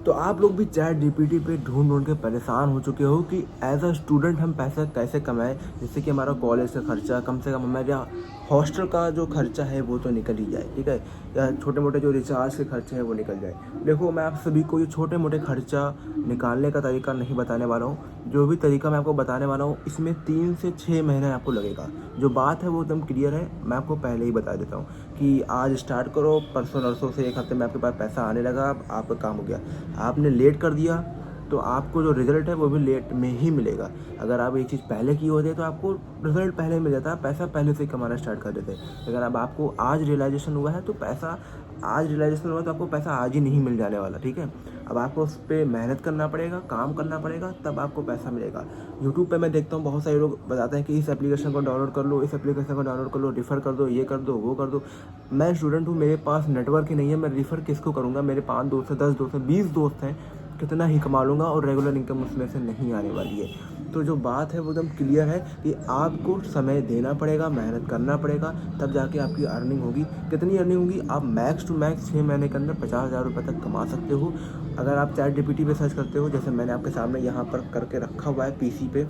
तो आप लोग भी चैट जीपीटी पे ढूंढ ढूंढ के परेशान हो चुके हो कि एज अ स्टूडेंट हम पैसा कैसे कमाएं, जिससे कि हमारा कॉलेज का खर्चा, कम से कम हमारा हॉस्टल का जो खर्चा है वो तो निकल ही जाए, ठीक है, या छोटे मोटे जो रिचार्ज के खर्चे हैं वो निकल जाए। देखो, मैं आप सभी को ये छोटे मोटे खर्चा निकालने का तरीका नहीं बताने वाला हूँ। जो भी तरीका मैं आपको बताने वाला हूँ, इसमें 3 से 6 महीने आपको लगेगा। जो बात है वो एकदम क्लियर है, मैं आपको पहले ही बता देता हूँ कि आज स्टार्ट करो, परसों नरसों से 1 हफ्ते में आपके पास पैसा आने लगा, आपका काम हो गया। आपने लेट कर दिया तो आपको जो रिजल्ट है वो भी लेट में ही मिलेगा। अगर आप एक चीज़ पहले की होते तो आपको रिजल्ट पहले मिल जाता, पैसा पहले से कमाना स्टार्ट कर देते। अगर अब आपको आज रियलाइजेशन हुआ है तो पैसा आज रियलाइजेशन हुआ तो आपको पैसा आज ही नहीं मिल जाने वाला, ठीक है। अब आपको उस पर मेहनत करना पड़ेगा, काम करना पड़ेगा, तब आपको पैसा मिलेगा। यूट्यूब पे मैं देखता हूँ बहुत सारे लोग बताते हैं कि इस एप्लीकेशन को डाउनलोड कर लो, इस एप्लीकेशन को डाउनलोड कर लो, रिफ़र कर दो, ये कर दो, वो कर दो। मैं स्टूडेंट हूँ, मेरे पास नेटवर्क ही नहीं है, मैं रिफ़र किसको करूँगा? मेरे 5 दोस्त हैं, 10 दोस्त हैं, 20 दोस्त हैं, कितना ही कमा लूँगा और रेगुलर इनकम उसमें से नहीं आने वाली है। तो जो बात है वो एकदम क्लियर है कि आपको समय देना पड़ेगा, मेहनत करना पड़ेगा, तब जाके आपकी अर्निंग होगी। कितनी अर्निंग होगी? आप मैक्स टू मैक्स 6 महीने के अंदर 50,000 रुपये तक कमा सकते हो। अगर आप चैट जीपीटी पे सर्च करते हो, जैसे मैंने आपके सामने यहाँ पर करके रखा हुआ है पीसी पे,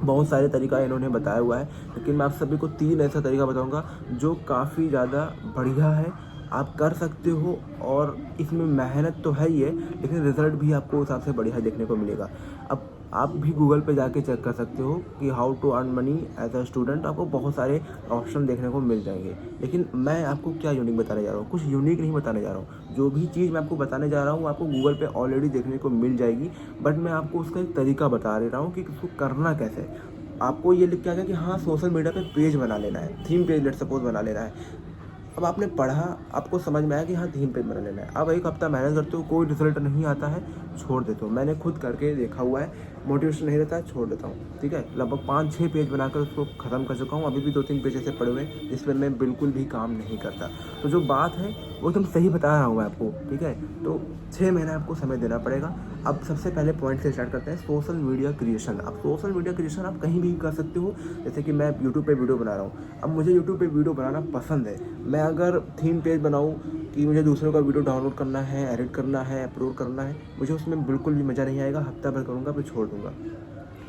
बहुत सारे तरीका इन्होंने बताया हुआ है, लेकिन मैं आप सभी को 3 ऐसा तरीका बताऊंगा जो काफ़ी ज़्यादा बढ़िया है, आप कर सकते हो। और इसमें मेहनत तो है ही है, लेकिन रिज़ल्ट भी आपको उस हिसाब से बढ़िया देखने को मिलेगा। अब आप भी गूगल पे जाके चेक कर सकते हो कि how to earn money as a student, आपको बहुत सारे ऑप्शन देखने को मिल जाएंगे। लेकिन मैं आपको क्या यूनिक बताने जा रहा हूँ? कुछ यूनिक नहीं बताने जा रहा हूँ। जो भी चीज़ मैं आपको बताने जा रहा हूँ आपको गूगल पे ऑलरेडी देखने को मिल जाएगी, बट मैं आपको उसका एक तरीका बता दे रहा हूँ कि उसको करना कैसे है। आपको ये लिख के आ गया कि हाँ, सोशल मीडिया पे पेज बना लेना है, थीम पेज लेट सपोज बना लेना है। अब आपने पढ़ा, आपको समझ में आया कि हाँ, थीम पेज बना लेना है। अब 1 हफ्ता मेहनत करते हो, कोई रिजल्ट नहीं आता है, छोड़ देते हो। मैंने खुद करके देखा हुआ है, मोटिवेशन नहीं रहता है, छोड़ देता हूँ, ठीक है। लगभग 5-6 पेज बनाकर उसको ख़त्म कर चुका हूँ। अभी भी 2-3 पेज ऐसे पड़े हुए हैं जिसमें मैं बिल्कुल भी काम नहीं करता। तो जो बात है वो एकदम सही बता रहा हूँ मैं आपको, ठीक है। तो 6 महीने आपको समय देना पड़ेगा। अब सबसे पहले पॉइंट से स्टार्ट करते हैं, सोशल मीडिया क्रिएशन। अब सोशल मीडिया क्रिएशन आप कहीं भी कर सकते हो। जैसे कि मैं यूट्यूब पे वीडियो बना रहा हूँ, अब मुझे यूट्यूब पे वीडियो बनाना पसंद है। मैं अगर थीम पेज बनाऊँ कि मुझे दूसरों का वीडियो डाउनलोड करना है, एडिट करना है, अपलोड करना है, मुझे उसमें बिल्कुल भी मज़ा नहीं आएगा। हफ्ता भर करूँगा फिर छोड़ दूँगा।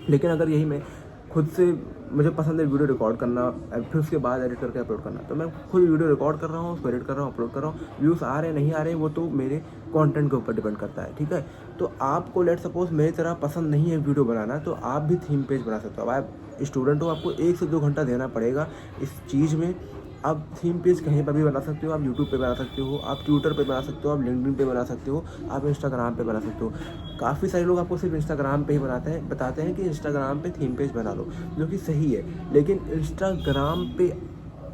लेकिन अगर यही मैं खुद से, मुझे पसंद है वीडियो रिकॉर्ड करना, फिर उसके बाद एडिट करके अपलोड करना, तो मैं खुद वीडियो रिकॉर्ड कर रहा हूँ, उसको एडिट कर रहा हूँ, अपलोड कर रहा हूँ। व्यूज़ आ रहे हैं नहीं आ रहे हैं वो तो मेरे कंटेंट के ऊपर डिपेंड करता है, ठीक है। तो आपको लेट सपोज मेरी तरह पसंद नहीं है वीडियो बनाना, तो आप भी थीम पेज बना सकते हो। अब आप स्टूडेंट हो, आपको 1 से 2 घंटा देना पड़ेगा इस चीज़ में। आप थीम पेज कहीं पर भी बना सकते हो, आप यूट्यूब पे बना सकते हो, आप ट्विटर पे बना सकते हो, आप लिंक्डइन पे बना सकते हो, आप इंस्टाग्राम पे बना सकते हो। काफ़ी सारे लोग आपको सिर्फ इंस्टाग्राम पे ही बताते हैं कि इंस्टाग्राम पे थीम पेज बना लो, जो कि सही है। लेकिन इंस्टाग्राम पे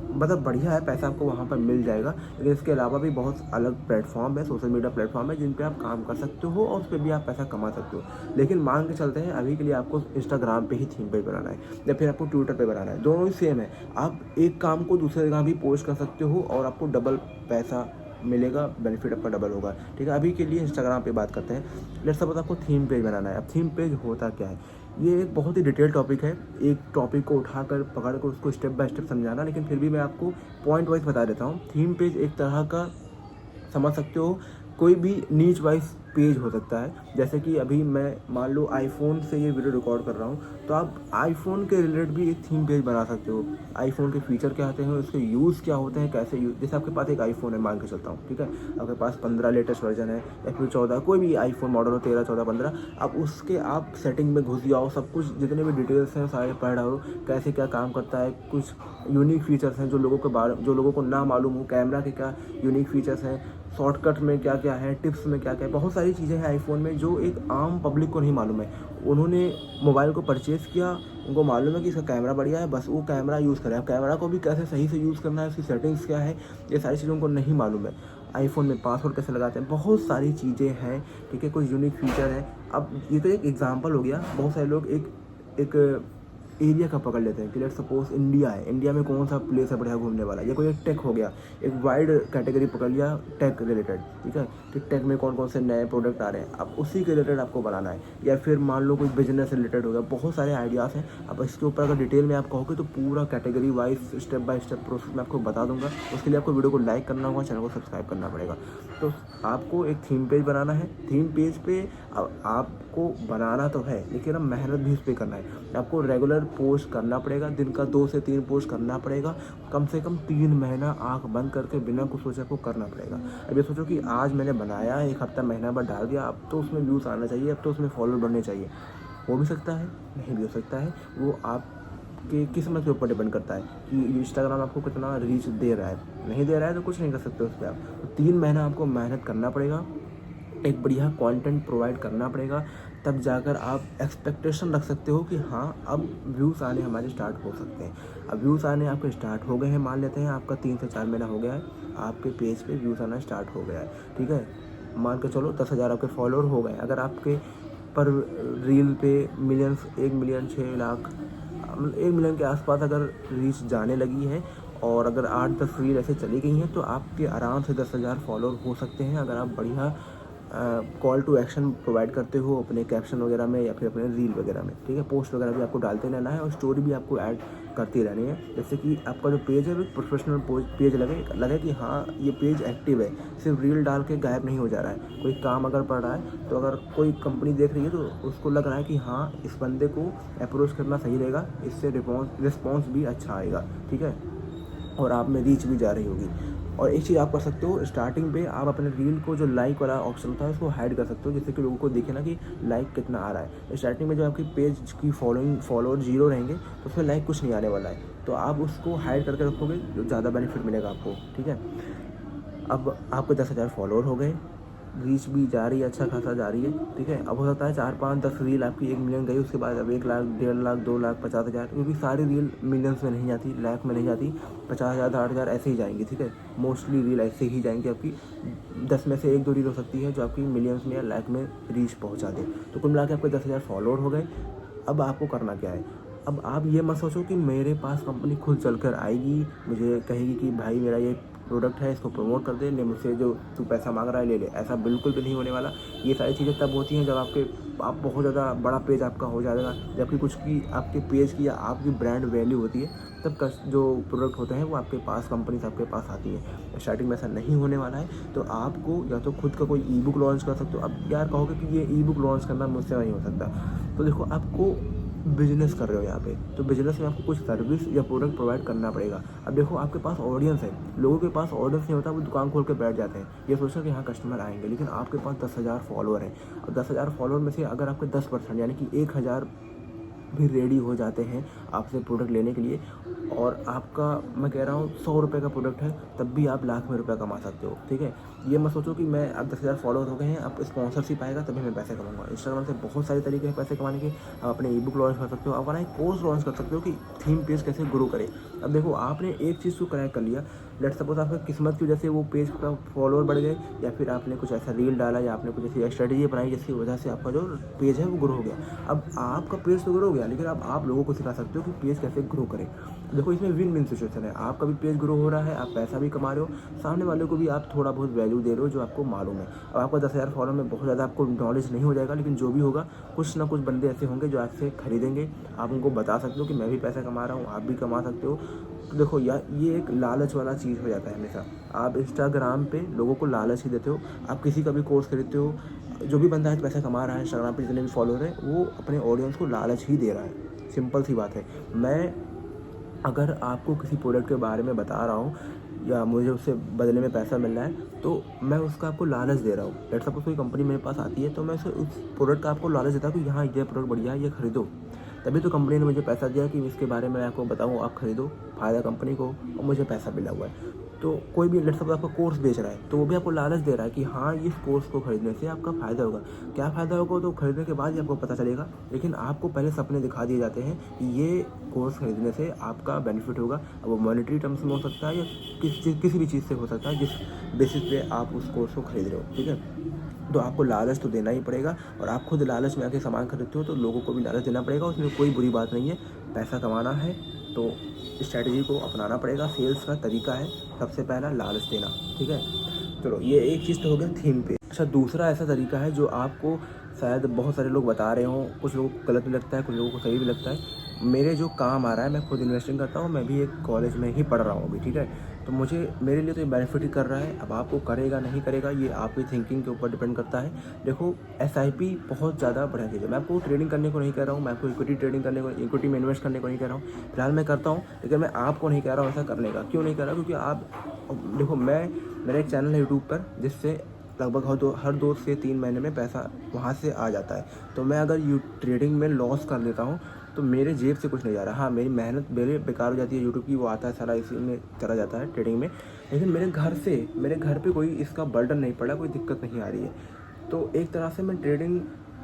मतलब बढ़िया है, पैसा आपको वहाँ पर मिल जाएगा। लेकिन इसके अलावा भी बहुत अलग प्लेटफॉर्म है, सोशल मीडिया प्लेटफॉर्म है, जिन पे आप काम कर सकते हो और उस पर भी आप पैसा कमा सकते हो। लेकिन मान के चलते हैं अभी के लिए आपको इंस्टाग्राम पे ही थीम पेज बनाना है या फिर आपको ट्विटर पे बनाना है, दोनों ही सेम है। आप एक काम को दूसरे जगह भी पोस्ट कर सकते हो और आपको डबल पैसा मिलेगा, बेनिफिट आपका डबल होगा, ठीक है। अभी के लिए इंस्टाग्राम पे बात करते हैं। लेट्स सपोज आपको थीम पेज बनाना है। अब थीम पेज होता क्या है? ये एक बहुत ही डिटेल टॉपिक है, एक टॉपिक को उठाकर पकड़ कर उसको स्टेप बाय स्टेप समझाना, लेकिन फिर भी मैं आपको पॉइंट वाइज बता देता हूँ। थीम पेज एक तरह का, समझ सकते हो, कोई भी नीच वाइज पेज हो सकता है। जैसे कि अभी मैं मान लो आईफोन से ये वीडियो रिकॉर्ड कर रहा हूँ, तो आप आईफोन के रिलेटेड भी एक थीम पेज बना सकते हो। आईफोन के फीचर क्या होते हैं, उसके यूज़ क्या होते हैं, कैसे यूज़, जैसे आपके पास एक आईफोन है मान के चलता हूँ, ठीक है, आपके पास 15 लेटेस्ट वर्जन है या फिर 14, कोई भी आईफोन मॉडल हो, 13, 14, 15, अब उसके आप सेटिंग में घुस जाओ, सब कुछ जितने भी डिटेल्स हैं सारे पढ़ रहे हो, कैसे क्या काम करता है, कुछ यूनिक फीचर्स हैं जो लोगों को ना मालूम हो, कैमरा के क्या यूनिक फीचर्स हैं, शॉर्टकट में क्या क्या है, टिप्स में क्या क्या है, बहुत सारी चीज़ें हैं आईफोन में जो एक आम पब्लिक को नहीं मालूम है। उन्होंने मोबाइल को परचेज़ किया, उनको मालूम है कि इसका कैमरा बढ़िया है, बस वो कैमरा यूज़ करें। अब कैमरा को भी कैसे सही से यूज़ करना है, उसकी सेटिंग्स क्या है, ये सारी चीज़ों को नहीं मालूम है। आईफोन में पासवर्ड कैसे लगाते हैं, बहुत सारी चीज़ें हैं, ठीक है, कुछ यूनिक फीचर है। अब ये तो एक एग्जाम्पल हो गया, बहुत सारे लोग एक एरिया का पकड़ लेते हैं कि लेट सपोज इंडिया है, इंडिया में कौन सा प्लेस है बढ़िया घूमने वाला, या कोई एक टेक हो गया, एक वाइड कैटेगरी पकड़ लिया टेक रिलेटेड, ठीक है, कि टेक में कौन कौन से नए प्रोडक्ट आ रहे हैं, अब उसी के रिलेटेड आपको बनाना है। या फिर मान लो कोई बिजनेस रिलेटेड हो गया, बहुत सारे आइडियाज़ हैं। अब इसके ऊपर अगर डिटेल में आप कहोगे तो पूरा category wise step by step process मैं आपको बता दूंगा। उसके लिए आपको वीडियो को लाइक करना होगा, चैनल को सब्सक्राइब करना पड़ेगा। तो आपको एक थीम पेज बनाना है। थीम पेज पे आपको बनाना तो है, लेकिन अब मेहनत भी उस पर करना है। आपको रेगुलर पोस्ट करना पड़ेगा, दिन का 2 से 3 पोस्ट करना पड़ेगा, कम से कम 3 महीना आंख बंद करके बिना कुछ सोचे आपको करना पड़ेगा। अब ये सोचो कि आज मैंने बनाया, एक हफ्ता महीना भर डाल दिया, अब तो उसमें व्यूज़ आना चाहिए, अब तो उसमें फॉलोअर बढ़ने चाहिए। हो भी सकता है, नहीं भी हो सकता है, वो आपके किस्मत के ऊपर डिपेंड करता है कि इंस्टाग्राम आपको कितना रीच दे रहा है। नहीं दे रहा है तो कुछ नहीं कर सकते उस पर आप। तो 3 महीना आपको मेहनत करना पड़ेगा, एक बढ़िया कंटेंट प्रोवाइड करना पड़ेगा, तब जाकर आप एक्सपेक्टेशन रख सकते हो कि हाँ अब व्यूज़ आने हमारे स्टार्ट हो सकते हैं। अब व्यूज़ आने आपके स्टार्ट हो गए हैं, मान लेते हैं आपका 3 से 4 महीना हो गया है, आपके पेज पे व्यूज़ आना स्टार्ट हो गया है, ठीक है, मान के चलो 10,000 आपके फॉलोअर हो गए। अगर आपके पर रील पे मिलियंस, 1 मिलियन 6 लाख, 1 मिलियन के आसपास अगर रीच जाने लगी है और अगर 8-10 रील ऐसे चली गई हैं, तो आपके आराम से 10,000 फॉलोअर हो सकते हैं, अगर आप बढ़िया कॉल टू एक्शन प्रोवाइड करते हो अपने कैप्शन वगैरह में या फिर अपने रील वगैरह में, ठीक है। पोस्ट वगैरह भी आपको डालते रहना है और स्टोरी भी आपको ऐड करती रहनी है, जिससे कि आपका जो पेज है वो प्रोफेशनल पेज लगे कि हाँ ये पेज एक्टिव है, सिर्फ रील डाल के गायब नहीं हो जा रहा है। कोई काम अगर पड़ रहा है तो अगर कोई कंपनी देख रही है तो उसको लग रहा है कि हाँ इस बंदे को अप्रोच करना सही रहेगा, इससे रिस्पॉन्स भी अच्छा आएगा, ठीक है, और आप में रीच भी जा रही होगी। और एक चीज़ आप कर सकते हो, स्टार्टिंग पे आप अपने रील को जो लाइक वाला ऑप्शन होता है उसको हाइड कर सकते हो, जिससे कि लोगों को दिखे ना कि लाइक कितना आ रहा है। स्टार्टिंग में जो आपकी पेज की फॉलोअर 0 रहेंगे तो उसमें लाइक कुछ नहीं आने वाला है, तो आप उसको हाइड करके रखोगे, जो ज़्यादा बेनिफिट मिलेगा आपको, ठीक है। अब आपके 10,000 फॉलोअर हो गए, रीच भी जा रही है, अच्छा खासा जा रही है, ठीक है। अब हो सकता है 4-5-10 रील आपकी 1 मिलियन गई, उसके बाद अब 1 लाख, 1.5 लाख, 2 लाख, 50,000, क्योंकि सारी रील मिलियंस में नहीं जाती, लाख में नहीं जाती, 50,000, 60,000 ऐसे ही जाएंगी, ठीक है। मोस्टली रील ऐसे ही जाएंगी आपकी, 10 में से 1-2 रील हो सकती है जो आपकी मिलियंस में या लाख में रीच पहुँचा दे। तो कुल मिला के आपके 10,000 फॉलोअर हो गए। अब आपको करना क्या है, अब आप ये मत सोचो कि मेरे पास कंपनी खुद चल कर आएगी, मुझे कहेगी कि भाई मेरा ये प्रोडक्ट है, इसको प्रमोट कर दे, ले मुझसे जो तू पैसा मांग रहा है ले ले। ऐसा बिल्कुल भी नहीं होने वाला। ये सारी चीज़ें तब होती हैं जब आप बहुत ज़्यादा बड़ा पेज आपका हो जाएगा, जबकि कुछ की आपके पेज की या आपकी ब्रांड वैल्यू होती है, तब जो प्रोडक्ट होते हैं वो आपके पास, कंपनी आपके पास आती है। स्टार्टिंग में ऐसा नहीं होने वाला है, तो आपको या तो खुद का कोई ई बुक लॉन्च कर सकते हो। अब यार कहोगे कि ये ई बुक लॉन्च करना मुझसे नहीं हो सकता, तो देखो आपको बिजनेस कर रहे हो यहाँ पे, तो बिजनेस में आपको कुछ सर्विस या प्रोडक्ट प्रोवाइड करना पड़ेगा। अब देखो आपके पास ऑडियंस है, लोगों के पास ऑडियंस नहीं होता, वो दुकान खोल के बैठ जाते हैं ये सोचकर कि हाँ कस्टमर आएंगे, लेकिन आपके पास 10,000 फॉलोअर हैं। और 10,000 फॉलोअर में से अगर आपके 10% यानी कि 1,000 भी रेडी हो जाते हैं आपसे प्रोडक्ट लेने के लिए, और आपका मैं कह रहा हूँ 100 रुपये का प्रोडक्ट है, तब भी आप लाख में रुपया कमा सकते हो, ठीक है। ये मत सोचो कि मैं अब 10,000 फॉलोअर हो गए हैं, अब स्पॉन्सरशिप आएगा तभी मैं पैसे कमाऊंगा। इंस्टाग्राम से बहुत सारे तरीके हैं पैसे कमाने के। आप अपने ई बुक लॉन्च कर सकते हो, अपना एक कोर्स लॉन्च कर सकते हो कि थीम पेज कैसे ग्रो करे। अब देखो आपने एक चीज़ को क्रैक कर लिया, लेट सपोज आपका किस्मत की वजह से वो पेज का फॉलोअर बढ़ गए, या फिर आपने कुछ ऐसा रील डाला, या आपने कुछ ऐसी स्ट्रेटेजी बनाई जिसकी वजह से आपका जो पेज है वो ग्रो हो गया। अब आपका पेज तो ग्रो हो गया, लेकिन अब आप लोगों को सिखा सकते हो कि पेज कैसे ग्रो करें। देखो इसमें विन विन सिचुएशन है, आपका भी पेज ग्रो हो रहा है, आप पैसा भी कमा रहे हो, सामने वाले को भी आप थोड़ा बहुत वैल्यू दे रहे हो जो आपको मालूम है। अब आपका 10,000 फॉलोअर में बहुत ज़्यादा आपको नॉलेज नहीं हो जाएगा, लेकिन जो भी होगा कुछ ना कुछ बंदे ऐसे होंगे जो आपसे खरीदेंगे। आप उनको बता सकते हो कि मैं भी पैसा कमा रहा हूँ, आप भी कमा सकते हो। तो देखो यार ये एक लालच वाला चीज़ हो जाता है हमेशा। आप इंस्टाग्राम पे लोगों को लालच ही देते हो, आप किसी का भी कोर्स खरीदते हो, जो भी बंदा आज पैसा कमा रहा है इंस्टाग्राम पे, जितने भी फॉलोअर है, वो अपने ऑडियंस को लालच ही दे रहा है। सिंपल सी बात है। मैं अगर आपको किसी प्रोडक्ट के बारे में बता रहा हूँ या मुझे उससे बदले में पैसा मिल रहा है, तो मैं उसका आपको लालच दे रहा हूँ। लेट सपोज कोई कंपनी मेरे पास आती है, तो मैं उसे उस प्रोडक्ट का आपको लालच देता हूँ कि हाँ ये प्रोडक्ट बढ़िया है, ये खरीदो। तभी तो कंपनी ने मुझे पैसा दिया कि इसके बारे में आपको बताऊँ, आप खरीदो, फ़ायदा कंपनी को और मुझे पैसा मिला हुआ है। तो कोई भी लेट सपोज आपका कोर्स बेच रहा है, तो वो भी आपको लालच दे रहा है कि हाँ इस कोर्स को खरीदने से आपका फ़ायदा होगा। क्या फ़ायदा होगा तो खरीदने के बाद ही आपको पता चलेगा, लेकिन आपको पहले सपने दिखा दिए जाते हैं कि ये कोर्स खरीदने से आपका बेनिफिट होगा। अब वो मॉनेटरी टर्म्स में हो सकता है या किसी भी चीज़ से हो सकता है जिस बेसिस पे आप उस कोर्स को खरीद रहे हो, ठीक है। तो आपको लालच तो देना ही पड़ेगा, और आप खुद लालच में आके सामान खरीदते हो तो लोगों को भी लालच देना पड़ेगा, उसमें कोई बुरी बात नहीं है। पैसा कमाना है तो स्ट्रैटेजी को अपनाना पड़ेगा। सेल्स का तरीका है सबसे पहला लालच देना, ठीक है। चलो ये एक चीज़ तो हो गया थीम पे। अच्छा, दूसरा ऐसा तरीका है जो आपको शायद बहुत सारे लोग बता रहे हों, कुछ लोगों को गलत भी लगता है, कुछ लोगों को सही भी लगता है। मेरे जो काम आ रहा है, मैं खुद इन्वेस्टिंग करता हूँ, मैं भी एक कॉलेज में ही पढ़ रहा हूँ अभी, ठीक है। तो मेरे लिए तो ये बेनिफिट ही कर रहा है। अब आपको करेगा नहीं करेगा ये आपकी थिंकिंग के ऊपर डिपेंड करता है। देखो, एसआईपी बहुत ज़्यादा बढ़िया चीज़ है। मैं आपको ट्रेडिंग करने को नहीं कह रहा हूँ, मैं आपको इक्विटी ट्रेडिंग करने को, इक्विटी में इन्वेस्ट करने को नहीं कह रहा हूँ। फिलहाल मैं करता हूँ, लेकिन मैं आपको नहीं कह रहा हूँ ऐसा करने का। क्यों नहीं कह रहा? क्योंकि आप देखो, मेरा एक चैनल है यूट्यूब पर जिससे लगभग हर 2 से 3 महीने में पैसा वहाँ से आ जाता है। तो मैं अगर ट्रेडिंग में लॉस कर लेता हूँ तो मेरे जेब से कुछ नहीं जा रहा। हाँ, मेरी मेहनत मेरे बेकार हो जाती है यूट्यूब की, वो आता है सारा इसी में चला जाता है ट्रेडिंग में। लेकिन मेरे घर पे कोई इसका बर्डन नहीं पड़ा, कोई दिक्कत नहीं आ रही है। तो एक तरह से मैं ट्रेडिंग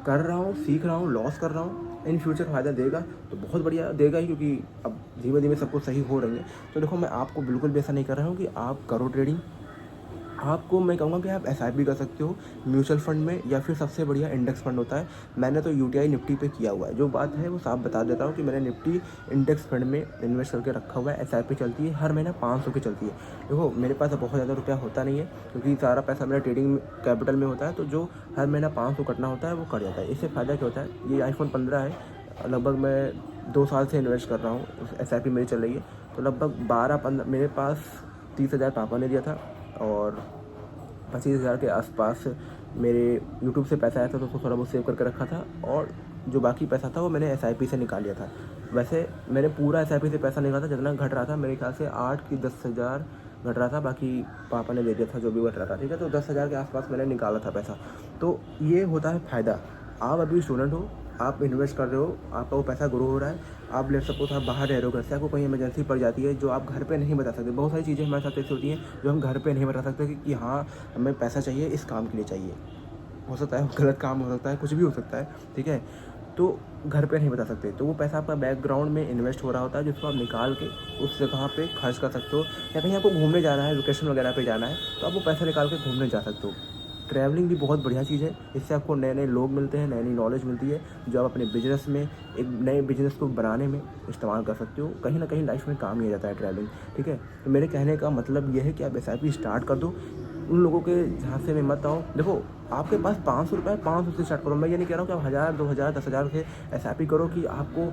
कर रहा हूँ, सीख रहा हूँ, लॉस कर रहा हूँ। इन फ्यूचर फ़ायदा देगा तो बहुत बढ़िया देगा ही, क्योंकि अब धीमे धीमे सब कुछ सही हो रही है। तो देखो, मैं आपको बिल्कुल भी ऐसा नहीं कर रहा हूँ कि आप करो ट्रेडिंग। आपको मैं कहूँगा कि आप एसआईपी कर सकते हो म्यूचुअल फंड में, या फिर सबसे बढ़िया इंडेक्स फंड होता है। मैंने तो यूटीआई निफ्टी पे किया हुआ है। जो बात है वो साफ बता देता हूँ कि मैंने निफ्टी इंडेक्स फंड में इन्वेस्ट करके रखा हुआ है। एसआईपी चलती है, हर महीना 500 की चलती है। देखो, मेरे पास बहुत ज़्यादा रुपया होता नहीं है, क्योंकि सारा पैसा मेरा ट्रेडिंग कैपिटल में होता है। तो जो हर महीना 500 कटना होता है वो कट जाता है। इससे फ़ायदा क्या होता है, ये आईफोन 15 है, लगभग मैं 2 साल से इन्वेस्ट कर रहा हूँ, एसआईपी मेरी चल रही है। तो लगभग 12-15 मेरे पास 30,000 पापा ने दिया था, और 25,000 के आसपास मेरे यूट्यूब से पैसा आया था, तो उसको थोड़ा बहुत सेव करके रखा था। और जो बाकी पैसा था वो मैंने एसआईपी से निकाल लिया था। वैसे मैंने पूरा एसआईपी से पैसा निकाला था, जितना घट रहा था मेरे ख्याल से 8 कि 10,000 घट रहा था, बाकी पापा ने दे दिया था जो भी घट रहा था, ठीक है। तो 10,000 के आसपास मैंने निकाला था पैसा। तो ये होता है फ़ायदा। आप अभी स्टूडेंट हो, आप इन्वेस्ट कर रहे हो, आपका वो पैसा ग्रो हो रहा है। आप लेट सपोज आप बाहर रह रहे हो घर से, आपको कहीं इमरजेंसी पड़ जाती है जो आप घर पे नहीं बता सकते। बहुत सारी चीज़ें हमारे साथ ऐसी होती हैं जो हम घर पे नहीं बता सकते कि हाँ, हमें पैसा चाहिए, इस काम के लिए चाहिए। हो सकता है गलत काम हो सकता है, कुछ भी हो सकता है, ठीक है। तो घर पे नहीं बता सकते, तो वो पैसा आपका बैकग्राउंड में इन्वेस्ट हो रहा होता है, जिसको आप निकाल के उस जगह पे खर्च कर सकते हो। या कहीं आपको घूमने जाना है, वेकेशन वगैरह पे जाना है, तो आप वो पैसा निकाल के घूमने जा सकते हो। ट्रैवलिंग भी बहुत बढ़िया चीज़ है। इससे आपको नए नए लोग मिलते हैं, नई नई नॉलेज मिलती है, जो आप अपने बिजनेस में, एक नए बिजनेस को बनाने में इस्तेमाल कर सकते हो। कहीं ना कहीं लाइफ में काम ही आ जाता है ट्रैवलिंग, ठीक है। तो मेरे कहने का मतलब ये है कि आप एसआईपी स्टार्ट कर दो। उन लोगों के झांसे में मत आओ। देखो, आपके पास 500 रुपये, 500 से स्टार्ट करो। मैं ये नहीं कह रहा हूँ कि आप 1000, 2000, 10,000 से एसआईपी करो कि आपको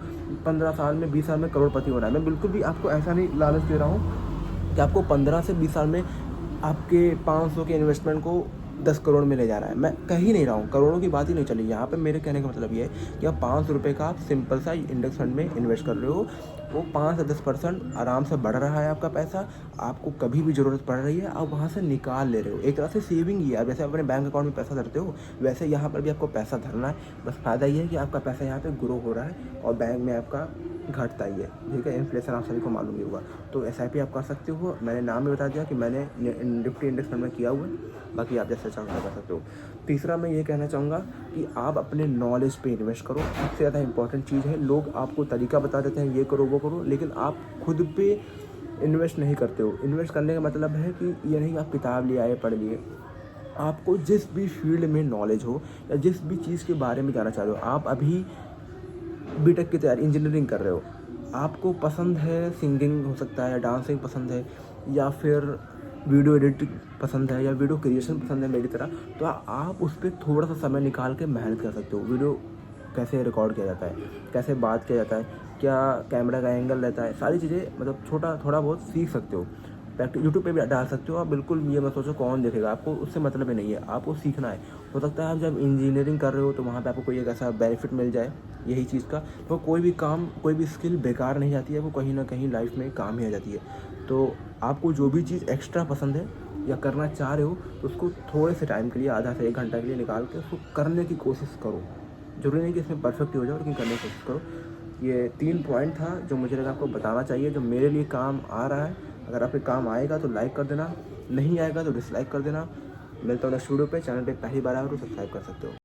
15 साल में, 20 साल में करोड़पति होना है। मैं बिल्कुल भी आपको ऐसा नहीं लालच दे रहा हूँ कि आपको 15 से 20 साल में आपके 500 के इन्वेस्टमेंट को 10 करोड़ में ले जा रहा है। मैं कह ही नहीं रहा हूँ, करोड़ों की बात ही नहीं चली यहाँ पे। मेरे कहने का मतलब ये है कि आप 500 रुपये का आप सिंपल सा इंडेक्स फंड में इन्वेस्ट कर रहे हो, वो 5 से 10% आराम से बढ़ रहा है आपका पैसा। आपको कभी भी ज़रूरत पड़ रही है, आप वहाँ से निकाल ले रहे हो। एक तरह से सेविंग ही है। जैसे आप अपने बैंक अकाउंट में पैसा धरते हो, वैसे यहाँ पर भी आपको पैसा धरना है। बस फ़ायदा ये है कि आपका पैसा यहाँ पे ग्रो हो रहा है और बैंक में आपका घटता ही है, ठीक है। इन्फ्लेशन आप सभी को मालूम ही होगा। तो एसआईपी आप कर सकते हो। मैंने नाम भी बता दिया कि मैंने निफ्टी इंडेक्स फंड में किया हुआ है। बाकी आप जैसे चाहो कर सकते हो। तीसरा मैं ये कहना चाहूँगा कि आप अपने नॉलेज पे इन्वेस्ट करो। सबसे ज़्यादा इंपॉर्टेंट चीज़ है। लोग आपको तरीका बता देते हैं, ये करो वो करो, लेकिन आप खुद पे इन्वेस्ट नहीं करते हो। इन्वेस्ट करने का मतलब है कि ये नहीं आप किताब ले आए, पढ़ लिए। आपको जिस भी फील्ड में नॉलेज हो या जिस भी चीज़ के बारे में जानना चाह रहे हो, आप अभी बीटेक की तैयारी, इंजीनियरिंग कर रहे हो, आपको पसंद है सिंगिंग, हो सकता है डांसिंग पसंद है, या फिर वीडियो एडिटिंग पसंद है, या वीडियो क्रिएशन पसंद है मेरी तरह, तो आप उस पर थोड़ा सा समय निकाल के मेहनत कर सकते हो। वीडियो कैसे रिकॉर्ड किया जाता है, कैसे बात किया जाता है, क्या कैमरा का एंगल रहता है, सारी चीज़ें मतलब थोड़ा बहुत सीख सकते हो। प्रैक्टिस यूट्यूब पे भी डाल सकते हो आप। बिल्कुल ये मत सोचो कौन देखेगा, आपको उससे मतलब ही नहीं है, आपको सीखना है। हो सकता है आप जब इंजीनियरिंग कर रहे हो तो वहाँ पे आपको कोई एक ऐसा बेनिफिट मिल जाए यही चीज़ का, तो कोई भी काम, कोई भी स्किल बेकार नहीं जाती है, वो कहीं ना कहीं लाइफ में काम ही आ जाती है। तो आपको जो भी चीज़ एक्स्ट्रा पसंद है या करना चाह रहे हो, तो उसको थोड़े से टाइम के लिए, आधा से 1 घंटा के लिए निकाल के उसको करने की कोशिश करो। ज़रूरी नहीं कि इसमें परफेक्ट हो जाओ, लेकिन करने की कोशिश करो। ये 3 पॉइंट था जो मुझे लगा आपको बताना चाहिए, जो मेरे लिए काम आ रहा है। अगर आपके काम आएगा तो लाइक कर देना, नहीं आएगा तो डिसलाइक कर देना। मिलता हूँ नेक्स्ट वीडियो पे। चैनल पे पहली बार आए हो तो सब्सक्राइब कर सकते हो।